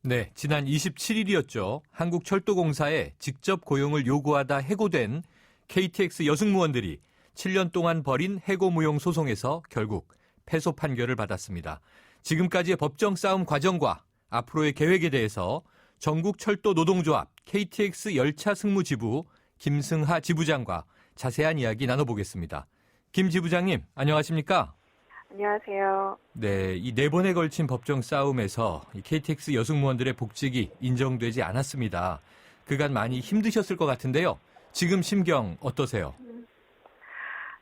네, 지난 27일이었죠. 한국철도공사에 직접 고용을 요구하다 해고된 KTX 여승무원들이 7년 동안 벌인 해고무용 소송에서 결국 패소 판결을 받았습니다. 지금까지의 법정 싸움 과정과 앞으로의 계획에 대해서 전국철도노동조합 KTX 열차 승무지부 김승하 지부장과 자세한 이야기 나눠보겠습니다. 김 지부장님, 안녕하십니까? 안녕하세요. 네, 이 4번에 걸친 법정 싸움에서 이 KTX 여승무원들의 복직이 인정되지 않았습니다. 그간 많이 힘드셨을 것 같은데요. 지금 심경 어떠세요?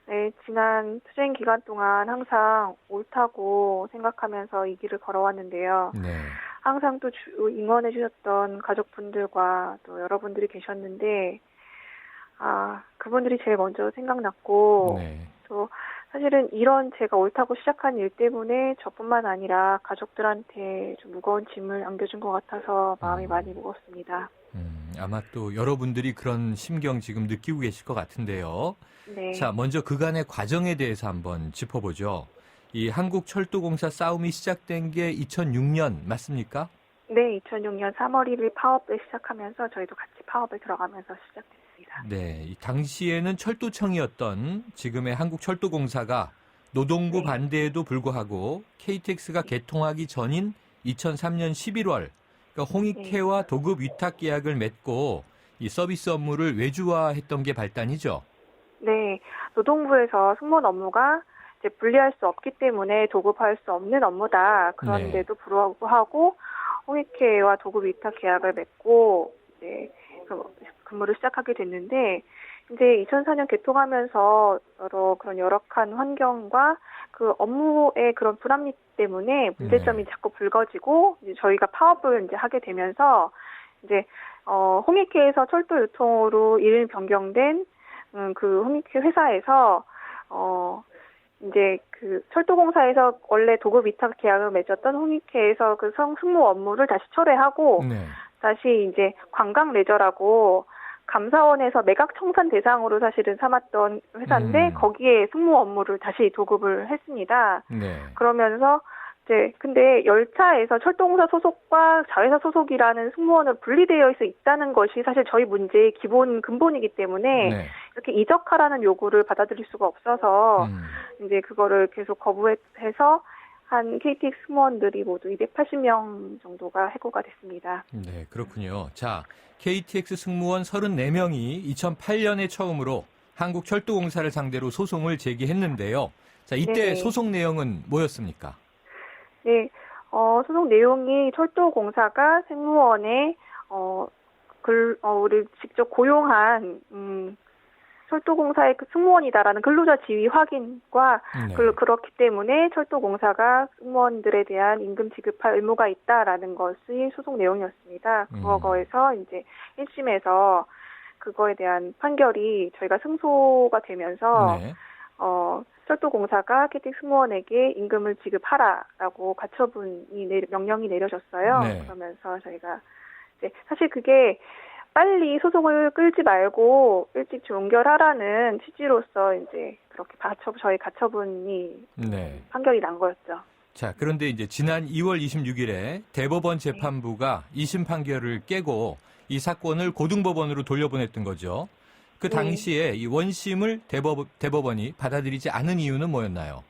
네, 지난 투쟁 기간 동안 항상 옳다고 생각하면서 이 길을 걸어왔는데요. 네. 항상 또 응원해 주셨던 가족분들과 또 여러분들이 계셨는데, 그분들이 제일 먼저 생각났고, 네. 또 사실은 이런 제가 옳다고 시작한 일 때문에 저뿐만 아니라 가족들한테 좀 무거운 짐을 안겨준 것 같아서 마음이 많이 무겁습니다. 아마 또 여러분들이 그런 심경 지금 느끼고 계실 것 같은데요. 네. 자, 먼저 그간의 과정에 대해서 한번 짚어보죠. 이 한국철도공사 싸움이 시작된 게 2006년 맞습니까? 네, 2006년 3월 1일 파업을 시작하면서 저희도 같이 파업에 들어가면서 시작됐습니다. 네, 이 당시에는 철도청이었던 지금의 한국철도공사가 노동부 네. 반대에도 불구하고 KTX가 개통하기 전인 2003년 11월 그러니까 홍익회와 도급 위탁 계약을 맺고 이 서비스 업무를 외주화했던 게 발단이죠. 네, 노동부에서 승무원 업무가 이제 분리할 수 없기 때문에 도급할 수 없는 업무다. 그런데도 불구하고 홍익회와 도급 위탁 계약을 맺고 이제 근무를 시작하게 됐는데 이제 2004년 개통하면서 여러 그런 열악한 환경과 그 업무의 그런 불합리 때문에 문제점이 자꾸 불거지고 이제 저희가 파업을 이제 하게 되면서 이제 홍익회에서 철도 유통으로 이름이 변경된 그 홍익회 회사에서 이제 그 철도공사에서 원래 도급 위탁 계약을 맺었던 홍익회에서 그 승무 업무를 다시 철회하고 다시 이제 관광 레저라고 감사원에서 매각 청산 대상으로 사실은 삼았던 회사인데 거기에 승무 업무를 다시 도급을 했습니다. 네. 그러면서 이제 근데 열차에서 철도공사 소속과 자회사 소속이라는 승무원을 분리되어 있다는 것이 사실 저희 문제의 기본 근본이기 때문에 이렇게 이적하라는 요구를 받아들일 수가 없어서 이제 그거를 계속 거부해서 한 KTX 승무원들이 모두 280명 정도가 해고가 됐습니다. 네, 그렇군요. 자, KTX 승무원 34명이 2008년에 처음으로 한국철도공사를 상대로 소송을 제기했는데요. 자, 이때 소송 내용은 뭐였습니까? 네, 소송 내용이 철도공사가 승무원의 우리 직접 고용한 철도공사의 그 승무원이다라는 근로자 지위 확인과 그렇기 때문에 철도공사가 승무원들에 대한 임금 지급할 의무가 있다라는 것이 소송 내용이었습니다. 그거에서 이제 1심에서 그거에 대한 판결이 저희가 승소가 되면서 철도공사가 KTX 승무원에게 임금을 지급하라라고 명령이 내려졌어요. 그러면서 저희가 이제 사실 그게 빨리 소송을 끌지 말고 일찍 종결하라는 취지로서 이제 그렇게 저희 가처분이 판결이 난 거였죠. 자, 그런데 이제 지난 2월 26일에 대법원 재판부가 2심 판결을 깨고 이 사건을 고등법원으로 돌려보냈던 거죠. 그 당시에 이 원심을 대법원이 받아들이지 않은 이유는 뭐였나요?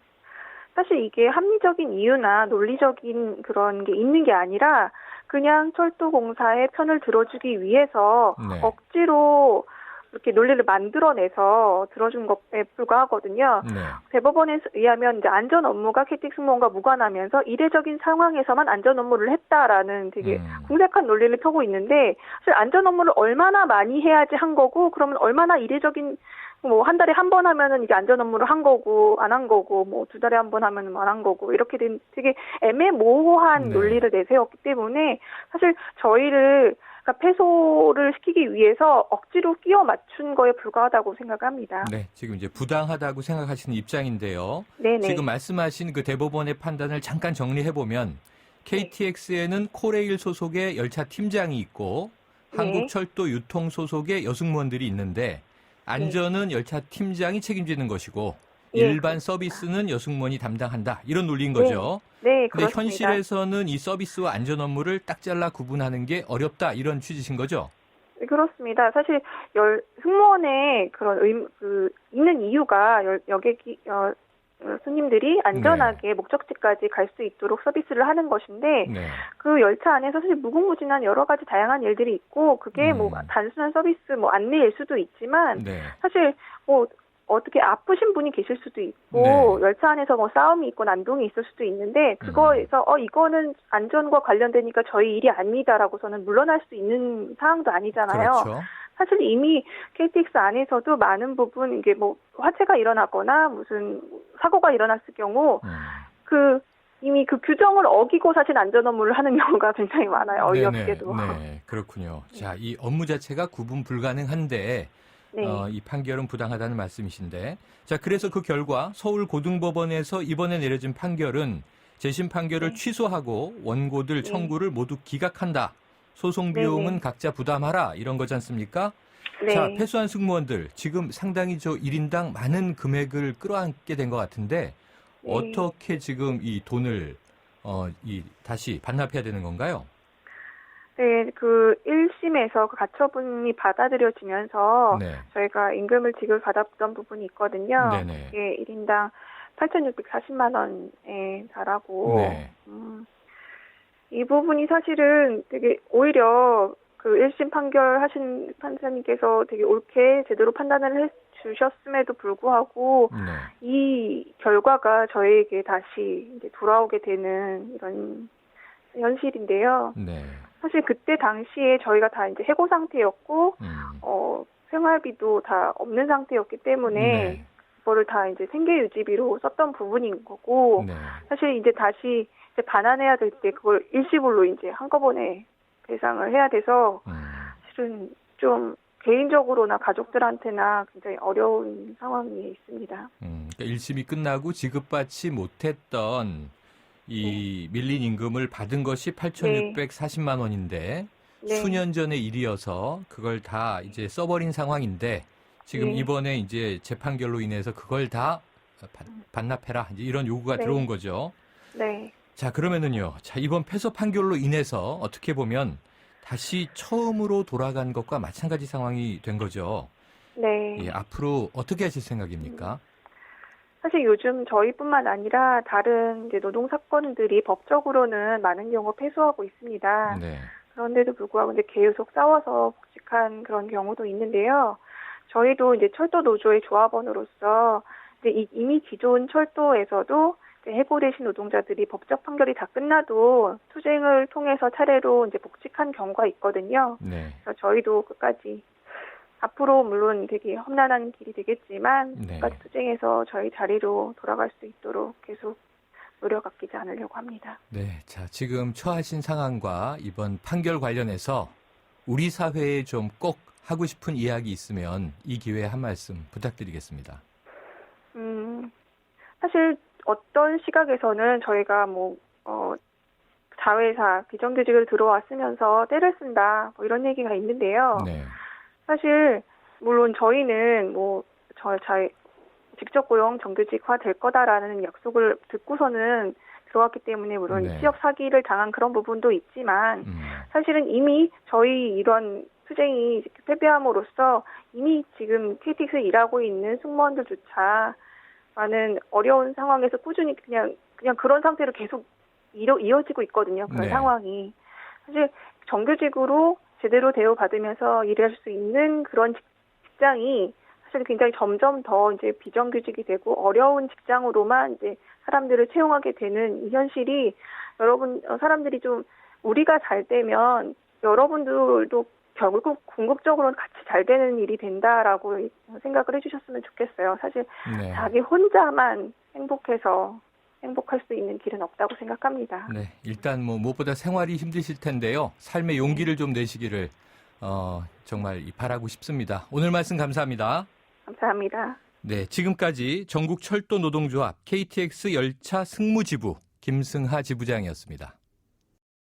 사실 이게 합리적인 이유나 논리적인 그런 게 있는 게 아니라 그냥 철도공사의 편을 들어주기 위해서 억지로 이렇게 논리를 만들어내서 들어준 것에 불과하거든요. 대법원에 의하면 이제 안전 업무가 KTX 승무원과 무관하면서 이례적인 상황에서만 안전 업무를 했다라는 되게 궁색한 논리를 펴고 있는데 사실 안전 업무를 얼마나 많이 해야지 한 거고 그러면 얼마나 이례적인 뭐 한 달에 한 번 하면은 이게 안전 업무를 한 거고 안 한 거고 뭐 2달에 한 번 하면은 안 한 거고 이렇게 된 되게 애매모호한 논리를 내세웠기 때문에 사실 저희를 패소를 시키기 위해서 억지로 끼워 맞춘 거에 불과하다고 생각합니다. 네, 지금 이제 부당하다고 생각하시는 입장인데요. 네네. 지금 말씀하신 그 대법원의 판단을 잠깐 정리해 보면 KTX에는 코레일 소속의 열차 팀장이 있고 한국철도 유통 소속의 여승무원들이 있는데 안전은 열차 팀장이 책임지는 것이고 예, 일반 서비스는 여승무원이 담당한다. 이런 논리인 거죠. 네, 근데 그렇습니다. 현실에서는 이 서비스와 안전 업무를 딱 잘라 구분하는 게 어렵다. 이런 취지신 거죠? 네, 그렇습니다. 사실 승무원의 그런 있는 이유가 여객 손님들이 안전하게 목적지까지 갈 수 있도록 서비스를 하는 것인데 네. 그 열차 안에서 사실 무궁무진한 여러 가지 다양한 일들이 있고 그게 뭐 단순한 서비스 뭐 안내일 수도 있지만 네. 사실 뭐 어떻게 아프신 분이 계실 수도 있고 네. 열차 안에서 뭐 싸움이 있고 난동이 있을 수도 있는데 그거에서 이거는 안전과 관련되니까 저희 일이 아니다라고서는 물러날 수 있는 상황도 아니잖아요. 그렇죠. 사실 이미 KTX 안에서도 많은 부분 이게 뭐 화재가 일어나거나 무슨 사고가 일어났을 경우 이미 그 규정을 어기고 사실 안전 업무를 하는 경우가 굉장히 많아요. 어이없게도. 네, 그렇군요. 자, 이 업무 자체가 구분 불가능한데 네. 이 판결은 부당하다는 말씀이신데, 자, 그래서 그 결과 서울고등법원에서 이번에 내려진 판결은 재심 판결을 취소하고 원고들 청구를 모두 기각한다. 소송 비용은 각자 부담하라. 이런 거지 않습니까? 네. 자, 패소한 승무원들 지금 상당히 1인당 많은 금액을 끌어안게 된 것 같은데 어떻게 지금 이 돈을 다시 반납해야 되는 건가요? 네, 그 1심에서 그 가처분이 받아들여지면서 저희가 임금을 지급받았던 부분이 있거든요. 네네. 이게 1인당 8,640만 원에 달하고 이 부분이 사실은 되게 오히려 그 1심 판결하신 판사님께서 되게 옳게 제대로 판단을 해 주셨음에도 불구하고 이 결과가 저에게 다시 이제 돌아오게 되는 이런 현실인데요. 사실 그때 당시에 저희가 다 이제 해고 상태였고 생활비도 다 없는 상태였기 때문에 그거를 다 이제 생계 유지비로 썼던 부분인 거고 사실 이제 다시 이제 반환해야 될 때 그걸 일시불로 이제 한꺼번에 배상을 해야 돼서 실은 좀 개인적으로나 가족들한테나 굉장히 어려운 상황이 있습니다. 그러니까 1심이 끝나고 지급받지 못했던 이 밀린 임금을 받은 것이 8,640만 원인데 수년 전의 일이어서 그걸 다 이제 써버린 상황인데 지금 이번에 이제 재판결로 인해서 그걸 다 반납해라 이제 이런 요구가 들어온 거죠. 네. 자, 그러면은요. 자, 이번 패소 판결로 인해서 어떻게 보면 다시 처음으로 돌아간 것과 마찬가지 상황이 된 거죠. 네. 예, 앞으로 어떻게 하실 생각입니까? 사실 요즘 저희뿐만 아니라 다른 이제 노동 사건들이 법적으로는 많은 경우 패소하고 있습니다. 그런데도 불구하고 이제 계속 싸워서 복직한 그런 경우도 있는데요. 저희도 이제 철도 노조의 조합원으로서 이제 이미 기존 철도에서도 해고되신 노동자들이 법적 판결이 다 끝나도 투쟁을 통해서 차례로 이제 복직한 경우가 있거든요. 그래서 저희도 끝까지 앞으로 물론 되게 험난한 길이 되겠지만 끝까지 투쟁해서 저희 자리로 돌아갈 수 있도록 계속 노력 아끼지 않으려고 합니다. 네, 자 지금 처하신 상황과 이번 판결 관련해서 우리 사회에 좀 꼭 하고 싶은 이야기 있으면 이 기회에 한 말씀 부탁드리겠습니다. 사실 어떤 시각에서는 저희가 자회사 비정규직을 들어왔으면서 때를 쓴다 뭐 이런 얘기가 있는데요. 사실 물론 저희는 직접 고용 정규직화 될 거다라는 약속을 듣고서는 들어왔기 때문에 물론 취업 사기를 당한 그런 부분도 있지만 사실은 이미 저희 이런 투쟁이 패배함으로써 이미 지금 KTX에 일하고 있는 승무원들조차 많은 어려운 상황에서 꾸준히 그냥 그런 상태로 계속 이어지고 있거든요. 그런 상황이. 사실 정규직으로 제대로 대우받으면서 일할 수 있는 그런 직장이 사실 굉장히 점점 더 이제 비정규직이 되고 어려운 직장으로만 이제 사람들을 채용하게 되는 이 현실이 사람들이 좀 우리가 잘 되면 여러분들도 결국 궁극적으로는 같이 잘 되는 일이 된다라고 생각을 해주셨으면 좋겠어요. 사실 자기 혼자만 행복할 수 있는 길은 없다고 생각합니다. 네, 일단 무엇보다 생활이 힘드실 텐데요. 삶의 용기를 좀 내시기를 정말 바라고 싶습니다. 오늘 말씀 감사합니다. 감사합니다. 네, 지금까지 전국철도노동조합 KTX 열차 승무지부 김승하 지부장이었습니다.